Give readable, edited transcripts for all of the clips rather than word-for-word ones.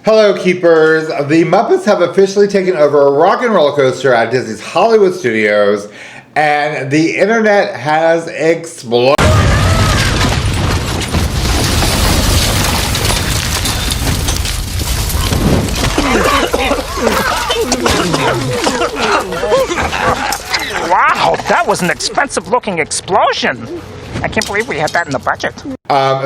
Hello, Keepers. The Muppets have officially taken over Rock and Roller Coaster at Disney's Hollywood Studios, and the internet has exploded. Wow, that was an expensive-looking explosion. I can't believe we had that in the budget.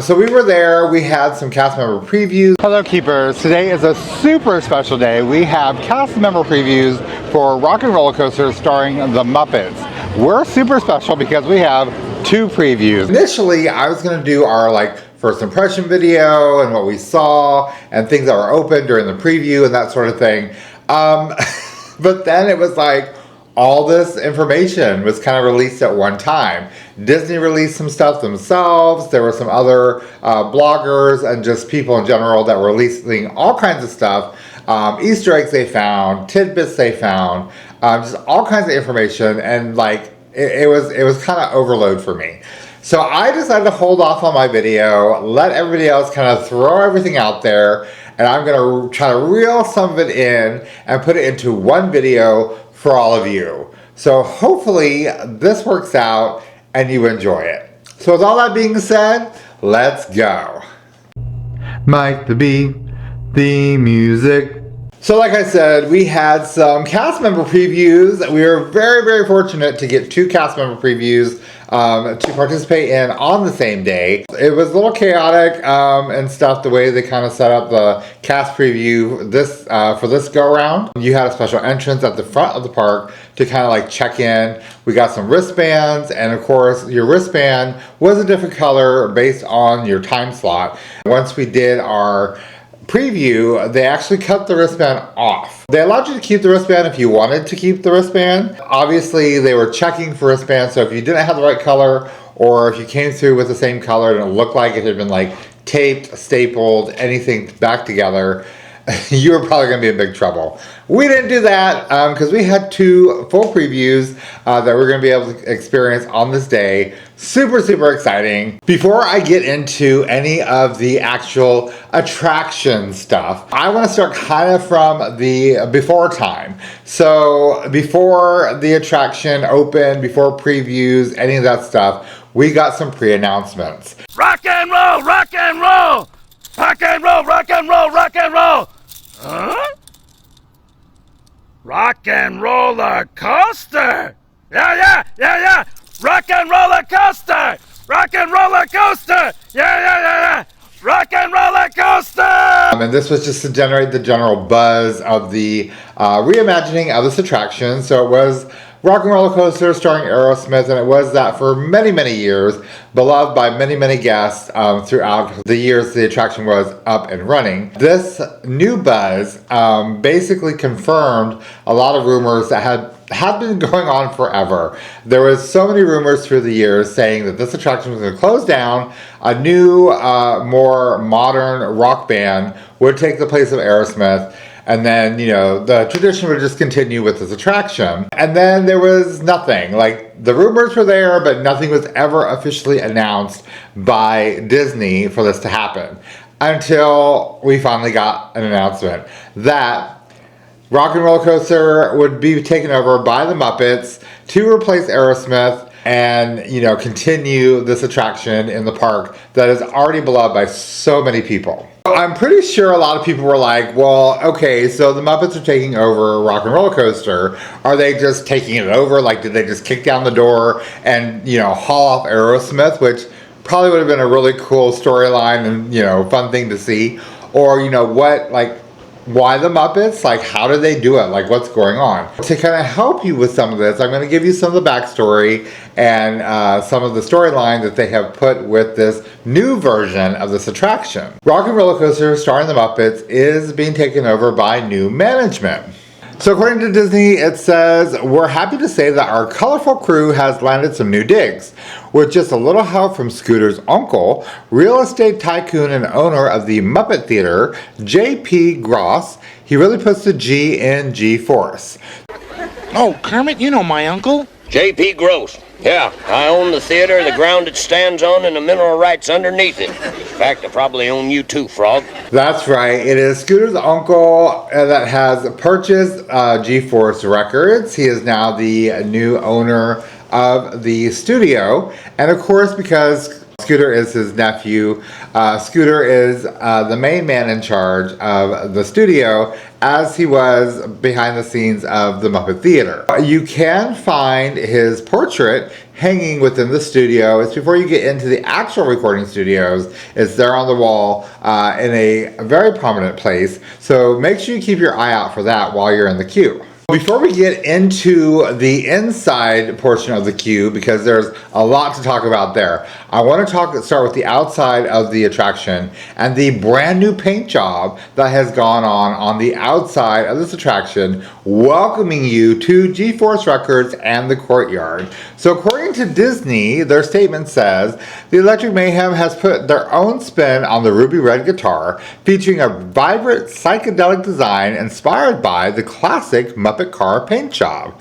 So we were there. We had some cast member previews. Hello, Keepers. Today is a super special day. We have cast member previews for Rock and Roller Coaster starring the Muppets. We're super special because we have two previews. Initially, I was going to do our first impression video and what we saw and things that were open during the preview and that sort of thing. But then it was like all this information was kind of released at one time. Disney released some stuff themselves. There were some other bloggers and just people in general that were releasing all kinds of stuff. Easter eggs they found, tidbits they found, just all kinds of information, and it was kind of overload for me. So I decided to hold off on my video, let everybody else kind of throw everything out there, and I'm going to try to reel some of it in and put it into one video for all of you. So hopefully this works out and you enjoy it. So with all that being said, let's go. Mike the Bee, the music. So like I said, we had some cast member previews. We were very, very fortunate to get two cast member previews to participate in on the same day. It was a little chaotic and stuff, the way they kind of set up the cast preview for this go around. You had a special entrance at the front of the park to kind of check in. We got some wristbands, and of course your wristband was a different color based on your time slot. Once we did our preview, they actually cut the wristband off. They allowed you to keep the wristband if you wanted to keep the wristband. Obviously, they were checking for wristbands, so if you didn't have the right color, or if you came through with the same color and it looked like it had been taped, stapled, anything back together, you were probably going to be in big trouble. We didn't do that because we had two full previews that we're going to be able to experience on this day. Super, super exciting. Before I get into any of the actual attraction stuff, I want to start kind of from the before time. So before the attraction opened, before previews, any of that stuff, we got some pre-announcements. Rock and roll, rock and roll! Rock and roll, rock and roll, rock and roll! Huh? Rock and roller coaster! Yeah! Rock and roller coaster! Rock and roller coaster! Yeah! Rock and roller coaster! And this was just to generate the general buzz of the reimagining of this attraction. So it was Rock and Roller Coaster starring Aerosmith, and it was that for many, many years, beloved by many, many guests throughout the years the attraction was up and running. This new buzz basically confirmed a lot of rumors that had been going on forever. There was so many rumors through the years saying that this attraction was going to close down, a new, more modern rock band would take the place of Aerosmith, and then, the tradition would just continue with this attraction. And then there was nothing. The rumors were there, but nothing was ever officially announced by Disney for this to happen. Until we finally got an announcement that Rock and Roller Coaster would be taken over by the Muppets to replace Aerosmith and, continue this attraction in the park that is already beloved by so many people. I'm pretty sure a lot of people were like, well, okay, so the Muppets are taking over Rock and Roller Coaster. Are they just taking it over? Did they just kick down the door and, haul off Aerosmith, which probably would have been a really cool storyline and, fun thing to see. Or, why the Muppets? How did they do it? What's going on? To kind of help you with some of this, I'm going to give you some of the backstory and some of the storyline that they have put with this new version of this attraction. Rock and Roller Coaster starring the Muppets is being taken over by new management. So according to Disney, it says, we're happy to say that our colorful crew has landed some new digs. With just a little help from Scooter's uncle, real estate tycoon and owner of the Muppet Theater, J.P. Gross, he really puts the G in G-Force. Oh, Kermit, you know my uncle. J.P. Gross. Yeah, I own the theater, the ground it stands on, and the mineral rights underneath it. In fact, I probably own you too, Frog. That's right. It is Scooter's uncle that has purchased G-Force Records. He is now the new owner of the studio. And of course, because Scooter is his nephew, Scooter is the main man in charge of the studio, as he was behind the scenes of the Muppet Theater. You can find his portrait hanging within the studio. It's before you get into the actual recording studios. It's there on the wall in a very prominent place. So make sure you keep your eye out for that while you're in the queue. Before we get into the inside portion of the queue, because there's a lot to talk about there, I want to start with the outside of the attraction and the brand new paint job that has gone on the outside of this attraction, welcoming you to G-Force Records and the courtyard. So according to Disney, their statement says, the Electric Mayhem has put their own spin on the ruby red guitar, featuring a vibrant psychedelic design inspired by the classic Muppet car paint job.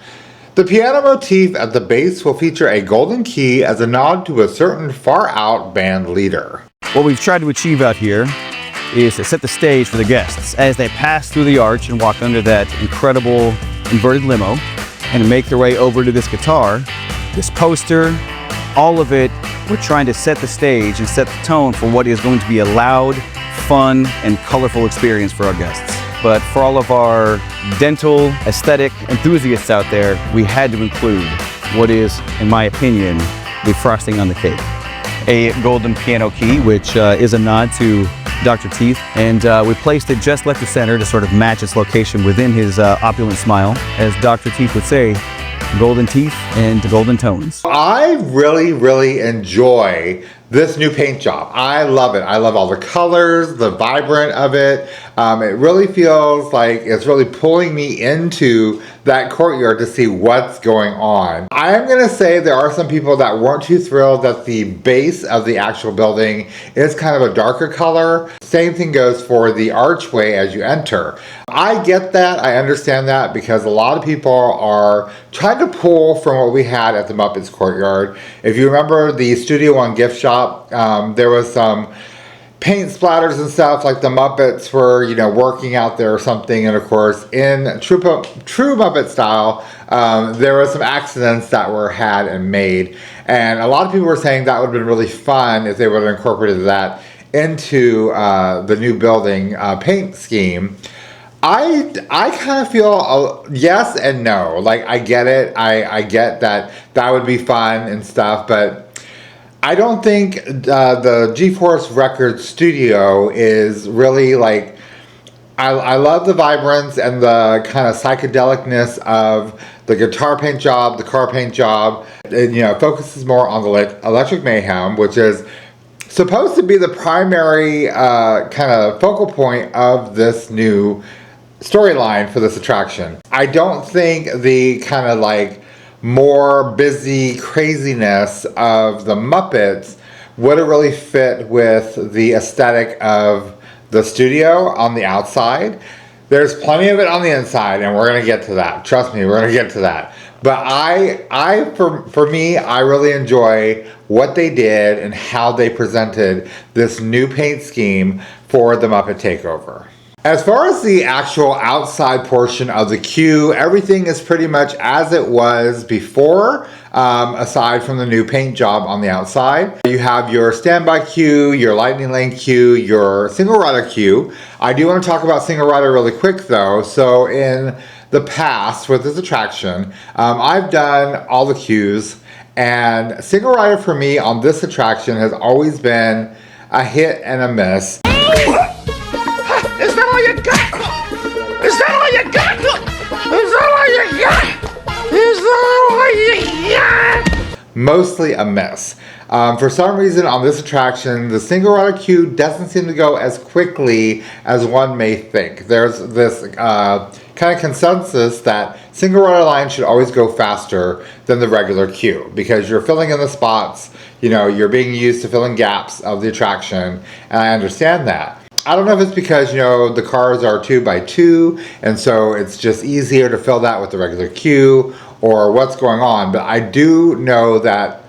The piano motif at the base will feature a golden key as a nod to a certain far-out band leader. What we've tried to achieve out here is to set the stage for the guests as they pass through the arch and walk under that incredible inverted limo and make their way over to this guitar, this poster, all of it. We're trying to set the stage and set the tone for what is going to be a loud, fun, and colorful experience for our guests. But for all of our dental aesthetic enthusiasts out there, we had to include what is, in my opinion, the frosting on the cake. A golden piano key, which is a nod to Dr. Teeth, and we placed it just left of center to sort of match its location within his opulent smile. As Dr. Teeth would say, golden teeth and golden tones. I really enjoy this new paint job. I love it. I love all the colors, the vibrant of it. It really feels like it's really pulling me into that courtyard to see what's going on. I am gonna say there are some people that weren't too thrilled that the base of the actual building is kind of a darker color. Same thing goes for the archway as you enter. I get that, I understand that, because a lot of people are trying to pull from what we had at the Muppets courtyard. If you remember the Studio One gift shop, there was some paint splatters and stuff, like the Muppets were, you know, working out there or something. And of course, in true Muppet style, there were some accidents that were had and made. And a lot of people were saying that would have been really fun if they would have incorporated that into the new building paint scheme. I kind of feel yes and no. Like, I get it. I get that that would be fun and stuff, but I don't think the G-Force Records studio is really like, I love the vibrance and the kind of psychedelicness of the guitar paint job, the car paint job. It, you know, focuses more on the Electric Mayhem, which is supposed to be the primary kind of focal point of this new storyline for this attraction. I don't think the kind of like more busy craziness of the Muppets would have really fit with the aesthetic of the studio on the outside. There's plenty of it on the inside, and we're gonna get to that. Trust me, we're gonna get to that. But for me, I really enjoy what they did and how they presented this new paint scheme for the Muppet Takeover. As far as the actual outside portion of the queue, everything is pretty much as it was before, aside from the new paint job on the outside. You have your standby queue, your lightning lane queue, your single rider queue. I do want to talk about single rider really quick though. So in the past with this attraction, I've done all the queues, and single rider for me on this attraction has always been a hit and a miss. Is that all you got? Is that all you got? Is that all you got? Is that all you got? Mostly a miss. For some reason on this attraction, the single rider queue doesn't seem to go as quickly as one may think. There's this kind of consensus that single rider lines should always go faster than the regular queue, because you're filling in the spots, you know, you're being used to fill in gaps of the attraction, and I understand that. I don't know if it's because, you know, the cars are 2x2, and so it's just easier to fill that with the regular queue, or what's going on, but I do know that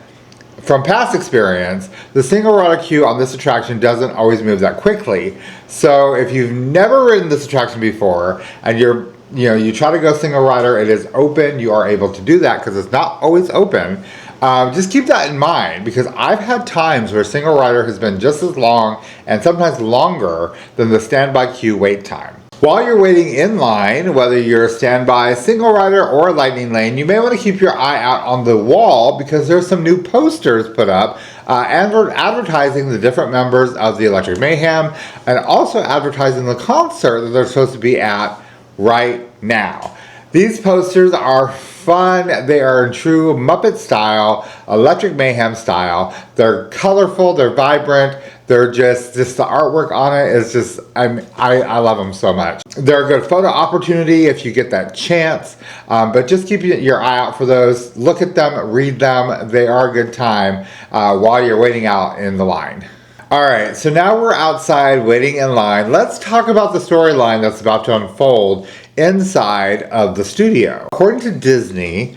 from past experience, the single rider queue on this attraction doesn't always move that quickly. So if you've never ridden this attraction before and you try to go single rider, it is open, you are able to do that because it's not always open. Just keep that in mind, because I've had times where single rider has been just as long and sometimes longer than the standby queue wait time. While you're waiting in line, whether you're standby, single rider, or lightning lane, you may want to keep your eye out on the wall because there's some new posters put up advertising the different members of the Electric Mayhem and also advertising the concert that they're supposed to be at right now. These posters are fun. They are in true Muppet style, Electric Mayhem style. They're colorful, they're vibrant. They're just the artwork on it is just, I love them so much. They're a good photo opportunity if you get that chance, but just keep your eye out for those. Look at them, read them. They are a good time while you're waiting out in the line. All right, so now we're outside waiting in line. Let's talk about the storyline that's about to unfold inside of the studio. According to Disney,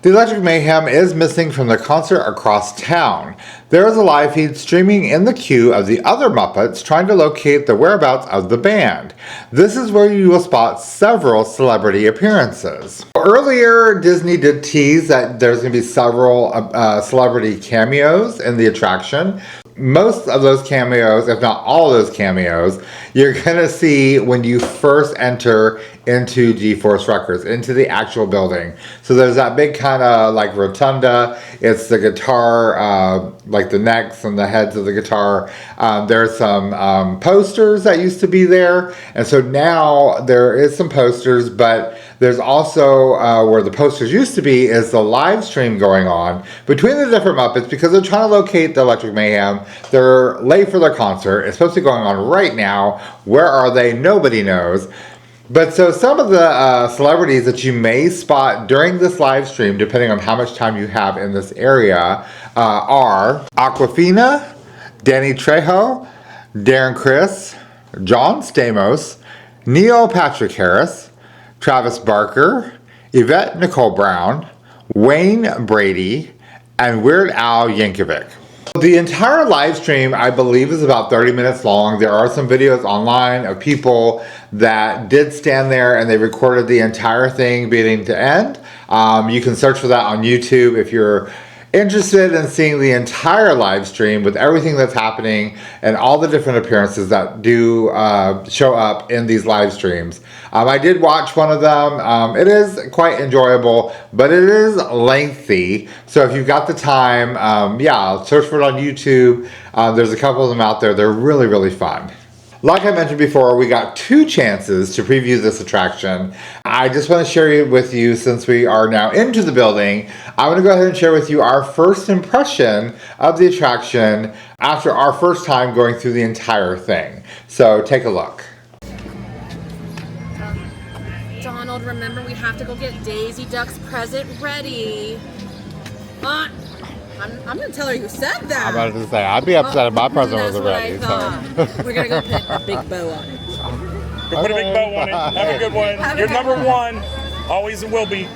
the Electric Mayhem is missing from the concert across town. There is a live feed streaming in the queue of the other Muppets trying to locate the whereabouts of the band. This is where you will spot several celebrity appearances. Earlier, Disney did tease that there's going to be several celebrity cameos in the attraction. Most of those cameos, if not all of those cameos, you're going to see when you first enter into GeForce Records, into the actual building. So there's that big kind of like rotunda. It's the guitar, like the necks and the heads of the guitar. There's some posters that used to be there. And so now there is some posters, but there's also where the posters used to be is the live stream going on between the different Muppets because they're trying to locate the Electric Mayhem. They're late for their concert. It's supposed to be going on right now. Where are they? Nobody knows. But so some of the celebrities that you may spot during this live stream, depending on how much time you have in this area, are Awkwafina, Danny Trejo, Darren Criss, John Stamos, Neil Patrick Harris, Travis Barker, Yvette Nicole Brown, Wayne Brady, and Weird Al Yankovic. The entire live stream, I believe, is about 30 minutes long. There are some videos online of people that did stand there and they recorded the entire thing beginning to end. You can search for that on YouTube if you're interested in seeing the entire live stream with everything that's happening and all the different appearances that do show up in these live streams. I did watch one of them. It is quite enjoyable, but it is lengthy. So if you've got the time, yeah, search for it on YouTube. There's a couple of them out there. They're really, really fun. Like I mentioned before, we got 2 chances to preview this attraction. I just want to share it with you since we are now into the building. I'm going to go ahead and share with you our first impression of the attraction after our first time going through the entire thing. So take a look. Donald, remember we have to go get Daisy Duck's present ready. I'm gonna tell her you said that. I'm about to say, I'd be upset if my present wasn't ready. We're gonna go put a big bow on it. Go put a big bow on it. Have a good one. You're number 1. Always and will be.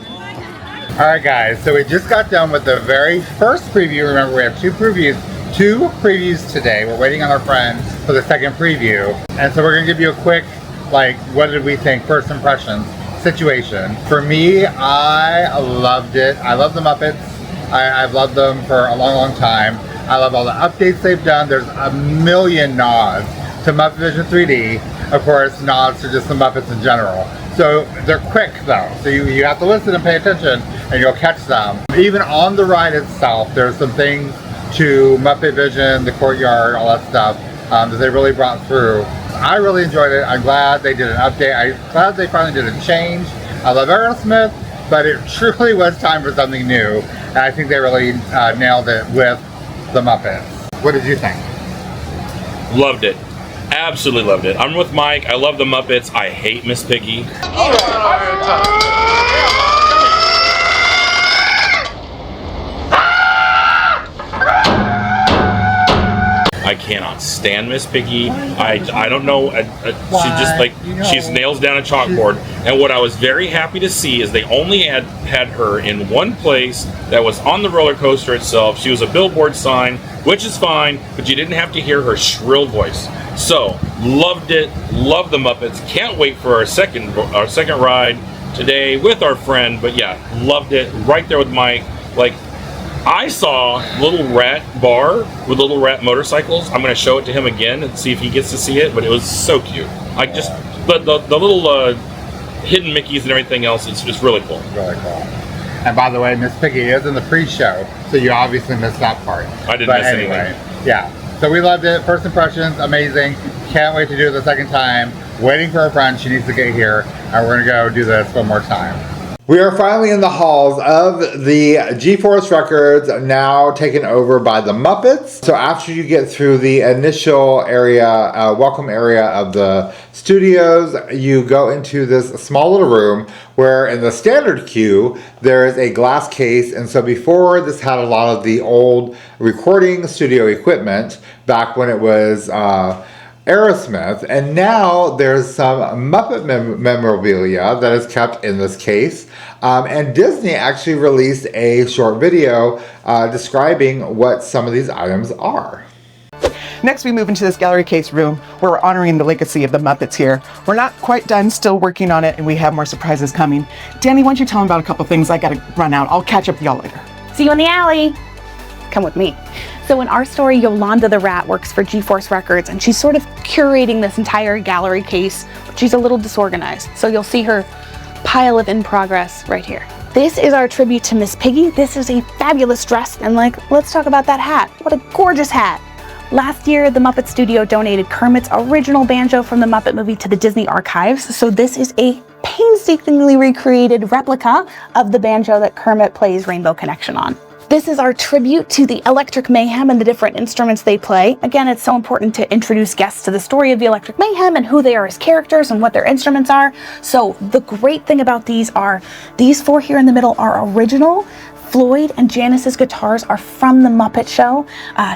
Alright guys, so we just got done with the very first preview. Remember, we have 2 previews today. We're waiting on our friend for the second preview. And so we're gonna give you a quick, like, what did we think, first impressions situation. For me, I loved it. I love the Muppets. I've loved them for a long, long time. I love all the updates they've done. There's a million nods to Muppet Vision 3D. Of course, nods to just the Muppets in general. So they're quick though. So you have to listen and pay attention and you'll catch them. Even on the ride itself, there's some things to Muppet Vision, the courtyard, all that stuff that they really brought through. I really enjoyed it. I'm glad they did an update. I'm glad they finally did a change. I love Aerosmith, but it truly was time for something new. And I think they really nailed it with the Muppets. What did you think? Loved it. Absolutely loved it. I'm with Mike. I love the Muppets. I hate Miss Piggy. I cannot stand Miss Piggy. I don't know. She just like, she's nails down a chalkboard. And what I was very happy to see is they only had her in one place that was on the roller coaster itself. She was a billboard sign, which is fine, but you didn't have to hear her shrill voice. So loved it. Love the Muppets. Can't wait for our second ride today with our friend. But yeah, loved it. Right there with Mike. Like, I saw Little Rat Bar with Little Rat motorcycles. I'm going to show it to him again and see if he gets to see it. But it was so cute. Like, just the little hidden Mickeys and everything else. It's just really cool. Really cool. And by the way, Miss Piggy is in the pre-show, so you obviously missed that part. I didn't miss anything. Yeah. So we loved it. First impressions, amazing. Can't wait to do it the second time. Waiting for our friend. She needs to get here. And we're going to go do this one more time. We are finally in the halls of the G-Force Records, now taken over by the Muppets. So after you get through the initial area, welcome area of the studios, you go into this small little room where in the standard queue, there is a glass case. And so before, this had a lot of the old recording studio equipment back when it was Aerosmith, and now there's some Muppet memorabilia that is kept in this case. And Disney actually released a short video describing what some of these items are. Next, we move into this gallery case room where we're honoring the legacy of the Muppets here. We're not quite done, still working on it, and we have more surprises coming. Danny, why don't you tell them about a couple things? I gotta run out. I'll catch up with y'all later. See you in the alley. Come with me. So in our story, Yolanda the Rat works for G-Force Records, and she's sort of curating this entire gallery case, but she's a little disorganized. So you'll see her pile of in progress right here. This is our tribute to Miss Piggy. This is a fabulous dress, and let's talk about that hat. What a gorgeous hat. Last year, the Muppet Studio donated Kermit's original banjo from the Muppet movie to the Disney Archives. So this is a painstakingly recreated replica of the banjo that Kermit plays Rainbow Connection on. This is our tribute to the Electric Mayhem and the different instruments they play. Again, it's so important to introduce guests to the story of the Electric Mayhem and who they are as characters and what their instruments are. So the great thing about these are, these four here in the middle are original. Floyd and Janice's guitars are from the Muppet Show,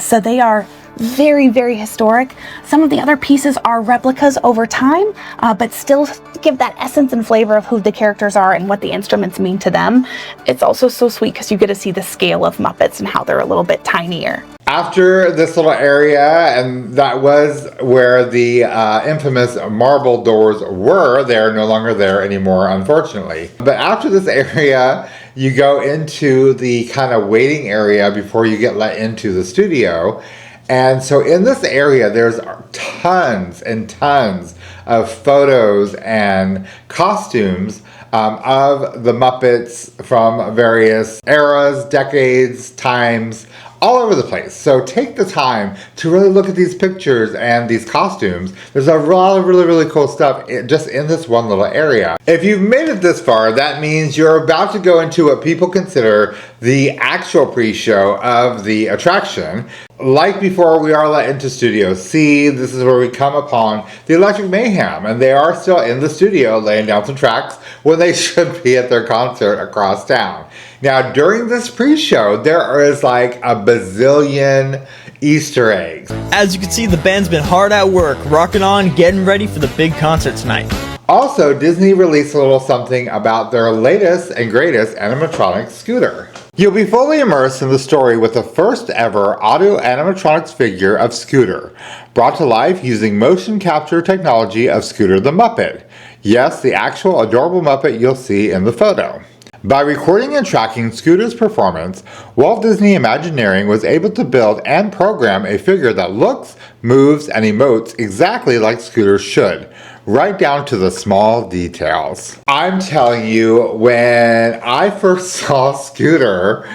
so they are very, very historic. Some of the other pieces are replicas over time, but still give that essence and flavor of who the characters are and what the instruments mean to them. It's also so sweet because you get to see the scale of Muppets and how they're a little bit tinier. After this little area, and that was where the infamous marble doors were, they're no longer there anymore, unfortunately. But after this area, you go into the kind of waiting area before you get let into the studio. And so in this area, there's tons and tons of photos and costumes of the Muppets from various eras, decades, times, all over the place. So take the time to really look at these pictures and these costumes. There's a lot of really, really cool stuff just in this one little area. If you've made it this far, that means you're about to go into what people consider the actual pre-show of the attraction. Like before, we are let into Studio C. This is where we come upon the Electric Mayhem, and they are still in the studio laying down some tracks when they should be at their concert across town. Now, during this pre-show, there is like a bazillion Easter eggs. As you can see, the band's been hard at work, rocking on, getting ready for the big concert tonight. Also, Disney released a little something about their latest and greatest animatronic scooter. You'll be fully immersed in the story with the first ever audio animatronics figure of Scooter, brought to life using motion capture technology of Scooter the Muppet. Yes, the actual adorable Muppet you'll see in the photo. By recording and tracking Scooter's performance, Walt Disney Imagineering was able to build and program a figure that looks, moves, and emotes exactly like Scooter should, right down to the small details. I'm telling you, when I first saw Scooter,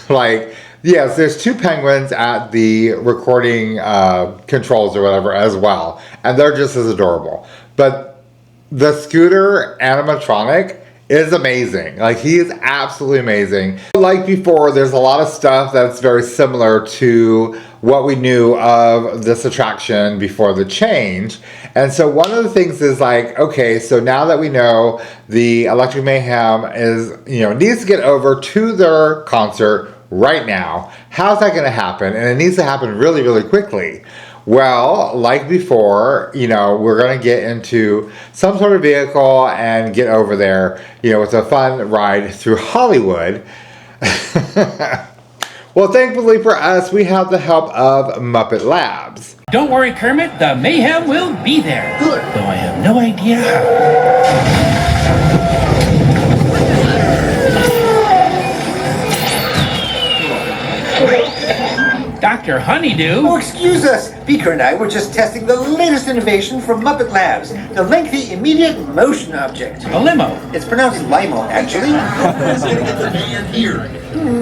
yes, there's two penguins at the recording controls or whatever as well, and they're just as adorable. But the Scooter animatronic is amazing. He is absolutely amazing. Like before, there's a lot of stuff that's very similar to what we knew of this attraction before the change. And so one of the things is okay, so now that we know the Electric Mayhem is, needs to get over to their concert, right now. How's that going to happen? And it needs to happen really, really quickly. Well, like before, you know, we're going to get into some sort of vehicle and get over there. You know, it's a fun ride through Hollywood. Well, thankfully for us, we have the help of Muppet Labs. Don't worry, Kermit, the mayhem will be there. Good. Though I have no idea how. Dr. Honeydew. Oh, excuse us. Beaker and I were just testing the latest innovation from Muppet Labs, the lengthy immediate motion object. A limo. It's pronounced limo, actually.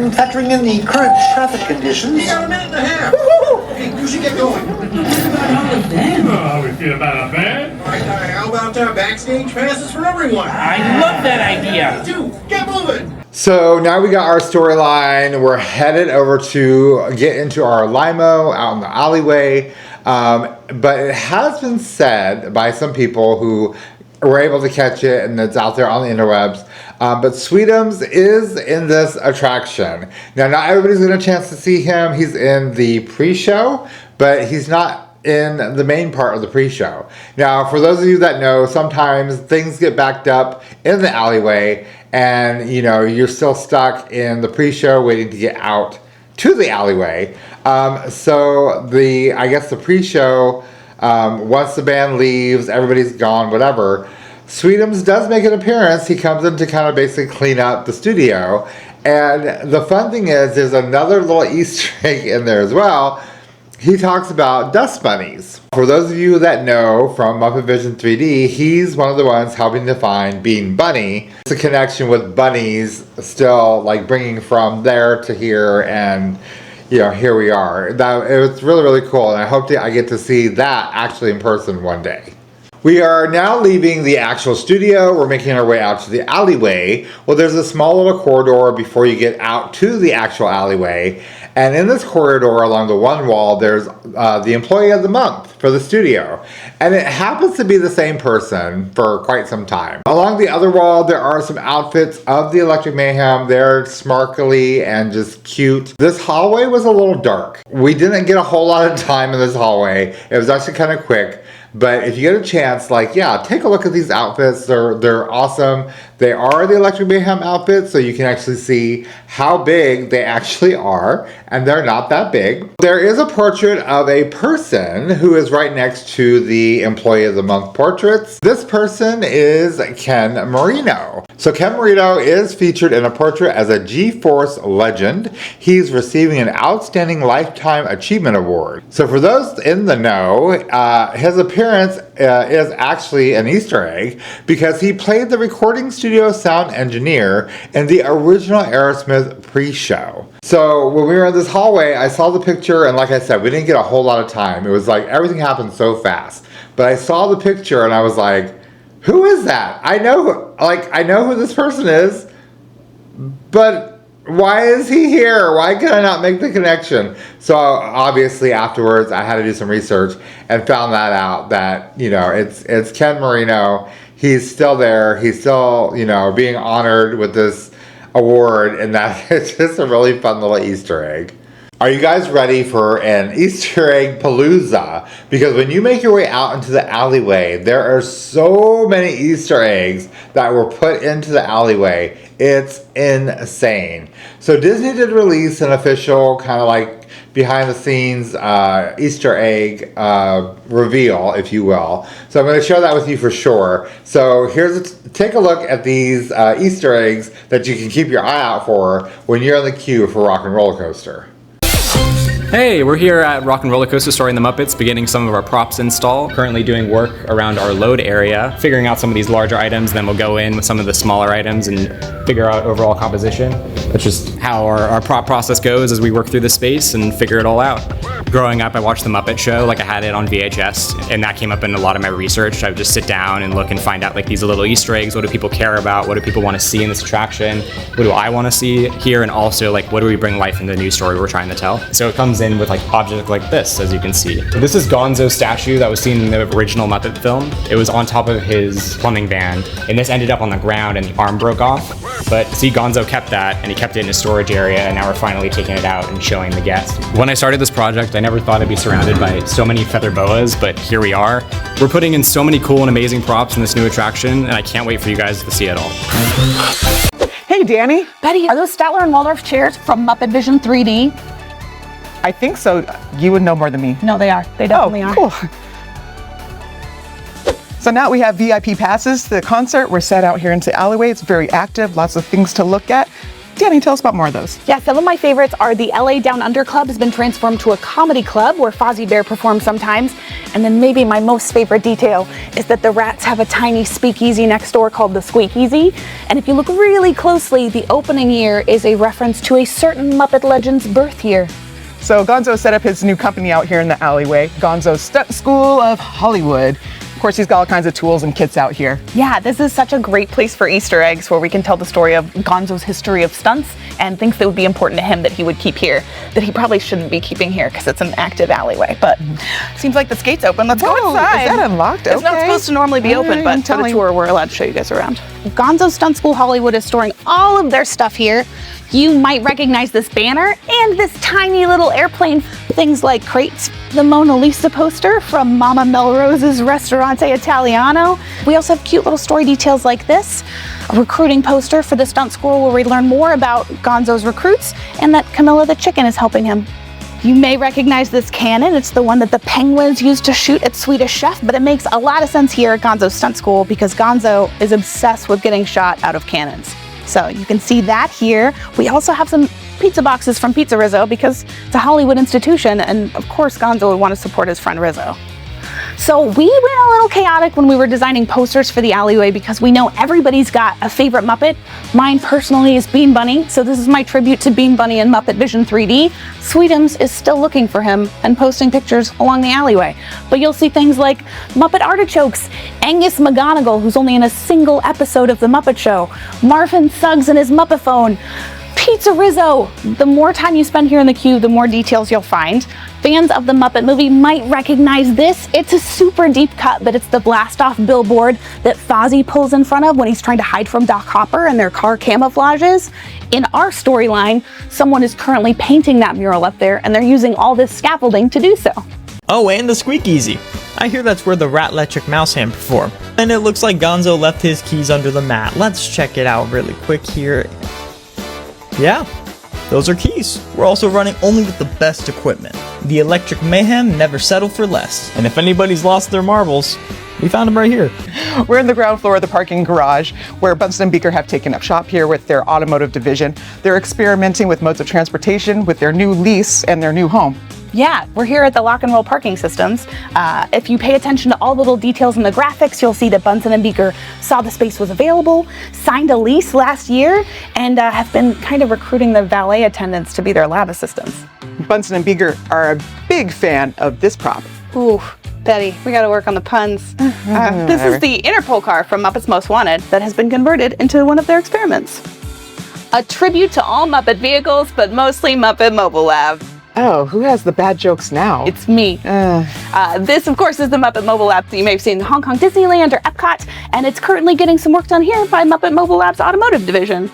Factoring in the current traffic conditions. We got a minute and a half. Woo-hoo! Hey, we should get going. How we feel about it, man? All right, how about backstage passes for everyone? I love that idea. Dude, get moving. So now we got our storyline. We're headed over to get into our limo out in the alleyway. But it has been said by some people who were able to catch it, and it's out there on the interwebs. But Sweetums is in this attraction. Now, not everybody's going to chance to see him. He's in the pre-show, but he's not in the main part of the pre-show. Now, for those of you that know, sometimes things get backed up in the alleyway, and you know, you're still stuck in the pre-show waiting to get out to the alleyway. So I guess the pre-show, once the band leaves, everybody's gone, whatever, Sweetums does make an appearance. He comes in to kind of basically clean up the studio. And the fun thing is, there's another little Easter egg in there as well. He talks about dust bunnies. For those of you that know from Muppet Vision 3D, he's one of the ones helping define Bean Bunny. It's a connection with bunnies, still like bringing from there to here, and you know, here we are. It was really, really cool, and I hope I get to see that actually in person one day. We are now leaving the actual studio. We're making our way out to the alleyway. Well, there's a small little corridor before you get out to the actual alleyway. And in this corridor along the one wall, there's the employee of the month for the studio. And it happens to be the same person for quite some time. Along the other wall, there are some outfits of the Electric Mayhem. They're sparkly and just cute. This hallway was a little dark. We didn't get a whole lot of time in this hallway. It was actually kind of quick. But if you get a chance, like, yeah, take a look at these outfits. They're awesome. They are the Electric Mayhem outfits, so you can actually see how big they actually are, and they're not that big. There is a portrait of a person who is right next to the Employee of the Month portraits. This person is Ken Marino. So Ken Marino is featured in a portrait as a G-Force legend. He's receiving an Outstanding Lifetime Achievement Award. So for those in the know, his appearance is actually an Easter egg because he played the recording studio sound engineer in the original Aerosmith pre-show. So when we were in this hallway, I saw the picture, and like I said, we didn't get a whole lot of time. It was like everything happened so fast. But I saw the picture and I was like, who is that? I know who this person is, but why is he here? Why could I not make the connection? So obviously afterwards I had to do some research and found that out, that, you know, it's Ken Marino. He's still there. He's still, you know, being honored with this award, and that it's just a really fun little Easter egg. Are you guys ready for an Easter egg palooza? Because when you make your way out into the alleyway, there are so many Easter eggs that were put into the alleyway. It's insane. So Disney did release an official kind of like behind the scenes Easter egg reveal, if you will. So I'm going to share that with you for sure. So take a look at these Easter eggs that you can keep your eye out for when you're in the queue for Rock and Roller Coaster. Hey, we're here at Rock and Roller Coaster Story in the Muppets, beginning some of our props install. Currently doing work around our load area, figuring out some of these larger items, then we'll go in with some of the smaller items and figure out overall composition. That's just how our prop process goes as we work through the space and figure it all out. Growing up, I watched the Muppet Show, like I had it on VHS, and that came up in a lot of my research. I would just sit down and look and find out like these little Easter eggs. What do people care about? What do people want to see in this attraction? What do I want to see here? And also like, what do we bring life into the new story we're trying to tell? So it comes comes in with like objects like this, as you can see. This is Gonzo's statue that was seen in the original Muppet film. It was on top of his plumbing van, and this ended up on the ground and the arm broke off. But see, Gonzo kept that, and he kept it in his storage area, and now we're finally taking it out and showing the guests. When I started this project, I never thought I'd be surrounded by so many feather boas, but here we are. We're putting in so many cool and amazing props in this new attraction, and I can't wait for you guys to see it all. Hey, Danny. Betty, are those Statler and Waldorf chairs from Muppet Vision 3D? I think so. You would know more than me. No, they are. They definitely are. Cool. So now we have VIP passes to the concert. We're set out here into the alleyway. It's very active, lots of things to look at. Danny, tell us about more of those. Yeah, some of my favorites are the LA Down Under Club has been transformed to a comedy club where Fozzie Bear performs sometimes. And then maybe my most favorite detail is that the rats have a tiny speakeasy next door called the Squeakeasy. And if you look really closely, the opening year is a reference to a certain Muppet legend's birth year. So Gonzo set up his new company out here in the alleyway, Gonzo's Stunt School of Hollywood. Of course, he's got all kinds of tools and kits out here. Yeah, this is such a great place for Easter eggs where we can tell the story of Gonzo's history of stunts and things that would be important to him that he would keep here, that he probably shouldn't be keeping here because it's an active alleyway. But seems like the gate's open. Let's go inside. Is that unlocked? It's not supposed to normally be open, but for the tour, we're allowed to show you guys around. Gonzo's Stunt School Hollywood is storing all of their stuff here. You might recognize this banner and this tiny little airplane. Things like crates, the Mona Lisa poster from Mama Melrose's Ristorante Italiano. We also have cute little story details like this, a recruiting poster for the stunt school where we learn more about Gonzo's recruits and that Camilla the chicken is helping him. You may recognize this cannon. It's the one that the penguins used to shoot at Swedish Chef, but it makes a lot of sense here at Gonzo's Stunt School because Gonzo is obsessed with getting shot out of cannons. So you can see that here. We also have some pizza boxes from Pizza Rizzo because it's a Hollywood institution, and of course Gonzo would want to support his friend Rizzo. So we went a little chaotic when we were designing posters for the alleyway because we know everybody's got a favorite Muppet. Mine personally is Bean Bunny, so this is my tribute to Bean Bunny and Muppet Vision 3D. Sweetums is still looking for him and posting pictures along the alleyway. But you'll see things like Muppet Artichokes, Angus McGonagall, who's only in a single episode of The Muppet Show, Marvin Suggs and his Muppet phone, Pizza Rizzo. The more time you spend here in the queue, the more details you'll find. Fans of the Muppet movie might recognize this. It's a super deep cut, but it's the blast-off billboard that Fozzie pulls in front of when he's trying to hide from Doc Hopper and their car camouflages. In our storyline, someone is currently painting that mural up there, and they're using all this scaffolding to do so. Oh, and the Squeakeasy. I hear that's where the Rat-Lectric Mouse Hand performed. And it looks like Gonzo left his keys under the mat. Let's check it out really quick here. Yeah, those are keys. We're also running only with the best equipment. The Electric Mayhem never settle for less. And if anybody's lost their marbles, we found them right here. We're in the ground floor of the parking garage where Bunsen and Beaker have taken up shop here with their automotive division. They're experimenting with modes of transportation with their new lease and their new home. Yeah, we're here at the Lock and Roll parking systems. If you pay attention to all the little details in the graphics, you'll see that Bunsen and Beaker saw the space was available, signed a lease last year, and have been kind of recruiting the valet attendants to be their lab assistants. Bunsen and Beaker are a big fan of this prop. Ooh, Betty, we gotta work on the puns. This is the Interpol car from Muppets Most Wanted that has been converted into one of their experiments. A tribute to all Muppet vehicles, but mostly Muppet Mobile Lab. Oh, who has the bad jokes now? It's me. This, of course, is the Muppet Mobile Lab that you may have seen in Hong Kong Disneyland or Epcot, and it's currently getting some work done here by Muppet Mobile Lab's automotive division.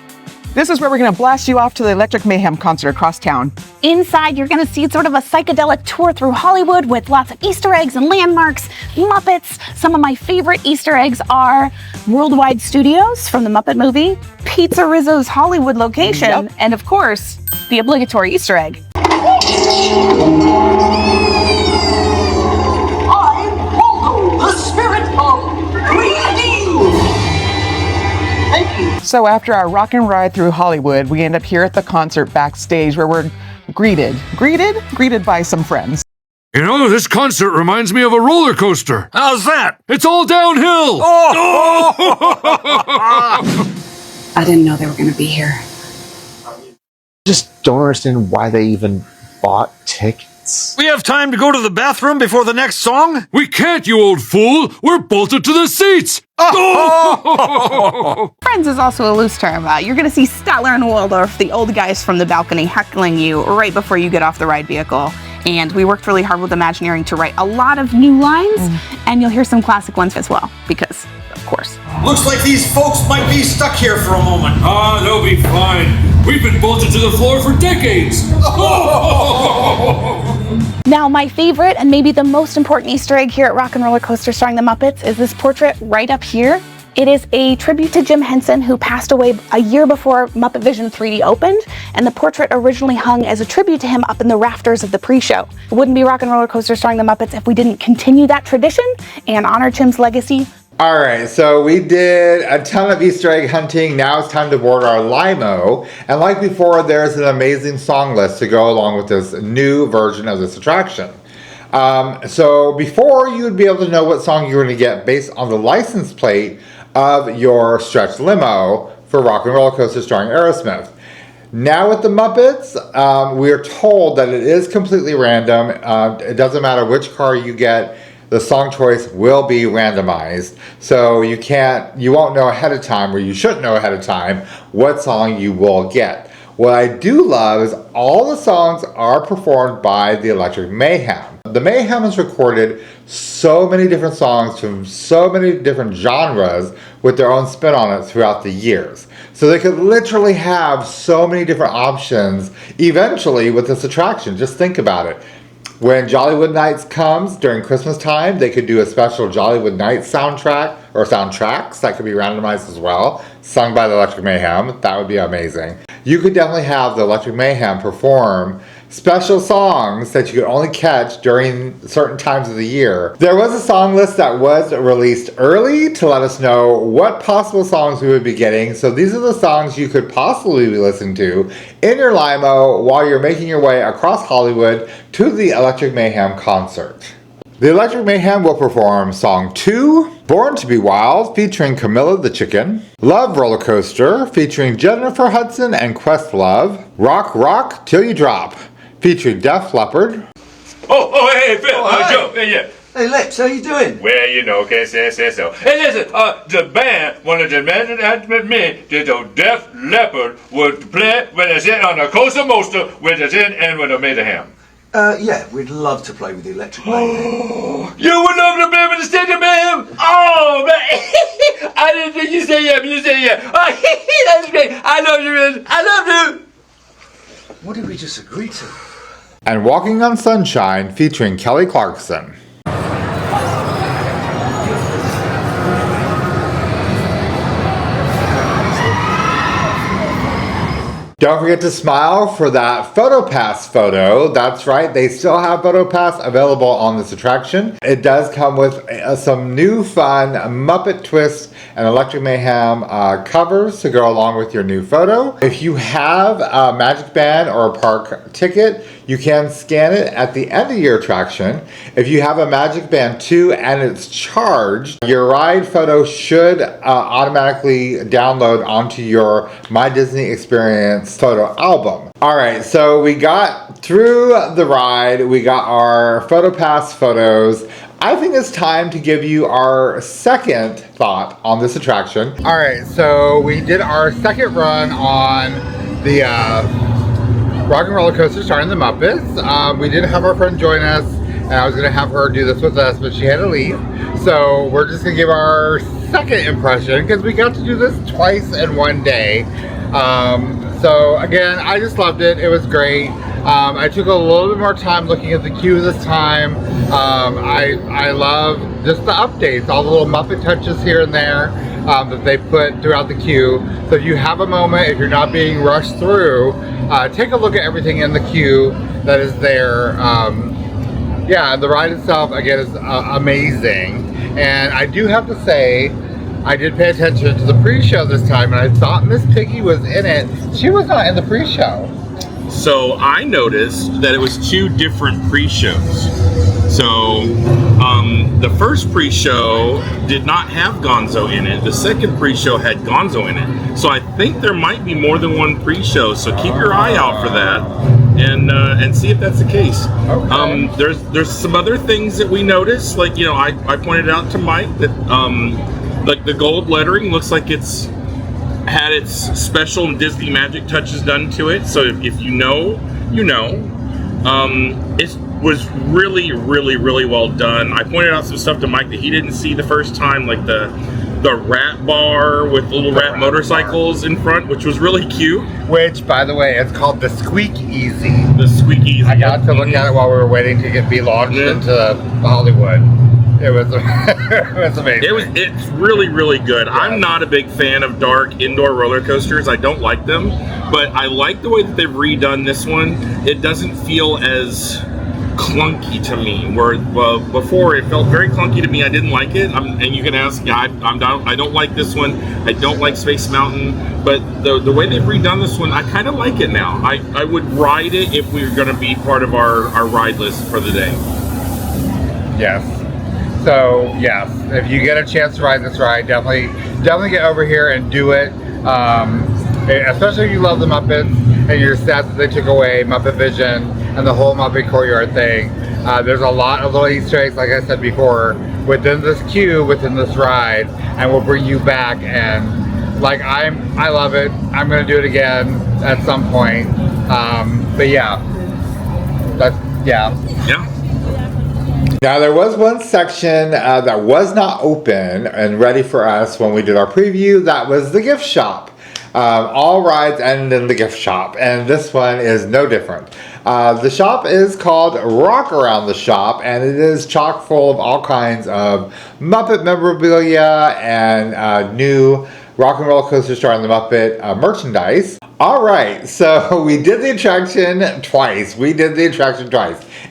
This is where we're gonna blast you off to the Electric Mayhem concert across town. Inside, you're gonna see sort of a psychedelic tour through Hollywood with lots of Easter eggs and landmarks, Muppets. Some of my favorite Easter eggs are Worldwide Studios from the Muppet movie, Pizza Rizzo's Hollywood location, and of course, the obligatory Easter egg. I follow the spirit of 3D. Thank you. So after our rockin' ride through Hollywood, we end up here at the concert backstage where we're greeted by some friends. You know, this concert reminds me of a roller coaster. How's that? It's all downhill. I didn't know they were going to be here. Just don't understand why they even bought Muppets. We have time to go to the bathroom before the next song? We can't, you old fool! We're bolted to the seats! Friends is also a loose term. You're going to see Statler and Waldorf, the old guys from the balcony, heckling you right before you get off the ride vehicle. And we worked really hard with Imagineering to write a lot of new lines, and you'll hear some classic ones as well, because, of course. Looks like these folks might be stuck here for a moment. Ah, they'll be fine. We've been bolted to the floor for decades. Now, my favorite and maybe the most important Easter egg here at Rock and Roller Coaster Starring the Muppets is this portrait right up here. It is a tribute to Jim Henson, who passed away a year before Muppet Vision 3D opened, and the portrait originally hung as a tribute to him up in the rafters of the pre-show. It wouldn't be Rock and Roller Coaster Starring the Muppets if we didn't continue that tradition and honor Jim's legacy. All right, so we did a ton of Easter egg hunting. Now it's time to board our limo. And like before, there's an amazing song list to go along with this new version of this attraction. So before, you would be able to know what song you're going to get based on the license plate of your stretch limo for Rock and Roller Coaster Starring Aerosmith. Now with the Muppets, we are told that it is completely random. It doesn't matter which car you get. The song choice will be randomized, so you won't know ahead of time, or you shouldn't know ahead of time, what song you will get. What I do love is all the songs are performed by the Electric Mayhem. The Mayhem has recorded so many different songs from so many different genres with their own spin on it throughout the years. So they could literally have so many different options eventually with this attraction. Just think about it. When Jollywood Nights comes during Christmas time, they could do a special Jollywood Nights soundtrack or soundtracks that could be randomized as well, sung by the Electric Mayhem. That would be amazing. You could definitely have the Electric Mayhem perform special songs that you could only catch during certain times of the year. There was a song list that was released early to let us know what possible songs we would be getting. So these are the songs you could possibly be listening to in your limo while you're making your way across Hollywood to the Electric Mayhem concert. The Electric Mayhem will perform Song 2, Born to be Wild, featuring Camilla the Chicken, Love Roller Coaster, featuring Jennifer Hudson and Questlove, Rock Rock Till You Drop, featuring Def Leppard. Hey, Phil, Joe, yeah. Hey, Lex, how you doing? Well, you know, que so. Hey, listen, the band wanted to mention that me that the Def Leppard would play when it's in on the Costa Mosta, when it's in and when they made the ham. Yeah, we'd love to play with the Electric Mayhem. You would love to play with the Stadium Mayhem? Oh, man. I didn't think you said yeah, but you said yeah. Oh, that's great. I love you, man. I love you. What did we just agree to? And Walking on Sunshine, featuring Kelly Clarkson. Don't forget to smile for that PhotoPass photo. That's right, they still have PhotoPass available on this attraction. It does come with some new fun Muppet Twist and Electric Mayhem covers to go along with your new photo. If you have a Magic Band or a park ticket, you can scan it at the end of your attraction. If you have a Magic Band 2 and it's charged, your ride photo should automatically download onto your My Disney Experience photo album. All right, so we got through the ride, we got our PhotoPass photos. I think it's time to give you our second thought on this attraction. All right, so we did our second run on the Rock and Roller Coaster Starring the Muppets. We did have our friend join us, and I was gonna have her do this with us, but she had to leave. So we're just gonna give our second impression, because we got to do this twice in one day. So again, I just loved it. It was great. I took a little bit more time looking at the queue this time. I love just the updates, all the little Muppet touches here and there that they put throughout the queue. So if you have a moment, if you're not being rushed through, take a look at everything in the queue that is there. Yeah, the ride itself, again, is amazing. And I do have to say, I did pay attention to the pre-show this time, and I thought Miss Piggy was in it. She was not in the pre-show. So I noticed that it was two different pre-shows. So the first pre-show did not have Gonzo in it. The second pre-show had Gonzo in it. So I think there might be more than one pre-show. So keep your eye out for that. and see if that's the case. Okay. There's some other things that we noticed, like, you know, I pointed out to Mike that like the gold lettering looks like it's had its special Disney magic touches done to it. So if you know, you know. It was really, really, really well done. I pointed out some stuff to Mike that he didn't see the first time, like the rat bar with little rat motorcycles in front, which was really cute. Which, by the way, it's called the Squeak Easy. The Squeak Easy. I got to look at it while we were waiting to be launched into Hollywood. It was, it was amazing. It's really, really good. Yeah. I'm not a big fan of dark indoor roller coasters. I don't like them, but I like the way that they've redone this one. It doesn't feel as clunky to me, where before it felt very clunky to me. I didn't like it. And you can ask, I don't like this one. I don't like Space Mountain, but the way they've redone this one, I kind of like it now. I would ride it if we were going to be part of our ride list for the day. Yes. So yes, if you get a chance to ride this ride, definitely get over here and do it. Especially if you love the Muppets and you're sad that they took away Muppet Vision and the whole Muppet Courtyard thing. There's a lot of little Easter eggs, like I said before, within this queue, within this ride, and we'll bring you back. And like I love it. I'm gonna do it again at some point. But yeah, Yeah. Now there was one section that was not open and ready for us when we did our preview. That was the gift shop. All rides end in the gift shop, and this one is no different. The shop is called Rock Around the Shop, and it is chock full of all kinds of Muppet memorabilia and new Rock and Roller Coaster starring the Muppet merchandise. All right, so we did the attraction twice.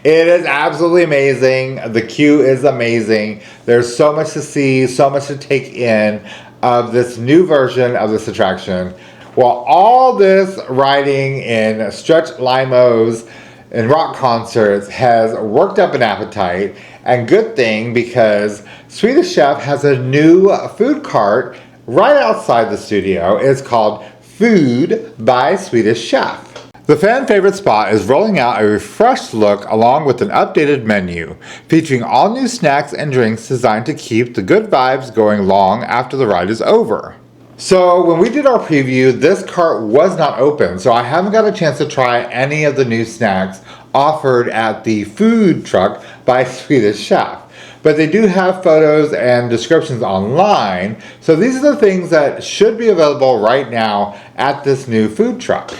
It is absolutely amazing. The queue is amazing. There's so much to see, so much to take in of this new version of this attraction. Well, all this riding in stretch limos and rock concerts has worked up an appetite, and good thing, because Swedish Chef has a new food cart right outside the studio. It's called Food by Swedish Chef. The fan favorite spot is rolling out a refreshed look along with an updated menu, featuring all new snacks and drinks designed to keep the good vibes going long after the ride is over. So when we did our preview, this cart was not open, so I haven't got a chance to try any of the new snacks offered at the food truck by Swedish Chef. But they do have photos and descriptions online, so these are the things that should be available right now at this new food truck.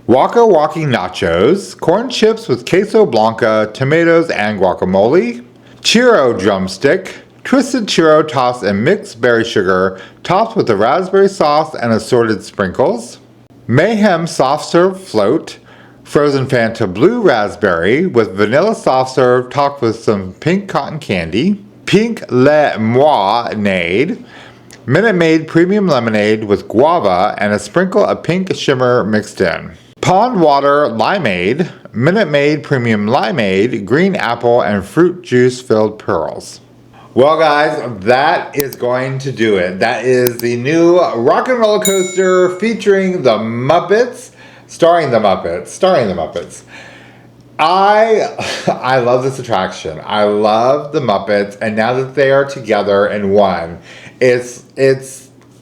Waka Walking Nachos, corn chips with queso blanca, tomatoes and guacamole, churro drumstick, twisted churro tossed in mixed berry sugar, topped with a raspberry sauce and assorted sprinkles, Mayhem soft serve float, frozen Fanta blue raspberry with vanilla soft serve topped with some pink cotton candy, pink le moinade, Minute Maid premium lemonade with guava and a sprinkle of pink shimmer mixed in. Pond Water Limeade, Minute Maid Premium Limeade, green apple, and fruit juice filled pearls. Well guys, that is going to do it. That is the new Rock and Roller Coaster featuring the Muppets, starring the Muppets. I love this attraction. I love the Muppets, and now that they are together in one, it's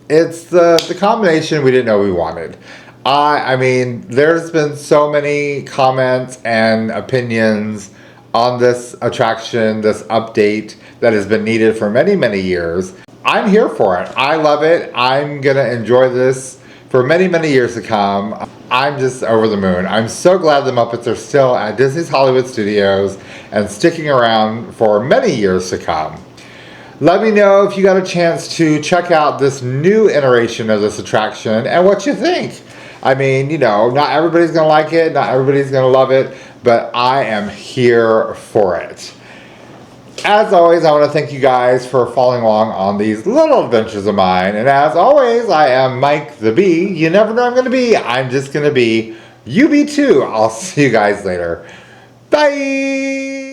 the combination we didn't know we wanted. I mean, there's been so many comments and opinions on this attraction, this update that has been needed for many, many years. I'm here for it. I love it. I'm gonna enjoy this for many, many years to come. I'm just over the moon. I'm so glad the Muppets are still at Disney's Hollywood Studios and sticking around for many years to come. Let me know if you got a chance to check out this new iteration of this attraction and what you think. I mean, you know, not everybody's gonna like it, not everybody's gonna love it, but I am here for it. As always, I want to thank you guys for following along on these little adventures of mine. And as always, I am Mike the Bee. You never know I'm going to be. I'm just going to be. You be too. I'll see you guys later. Bye.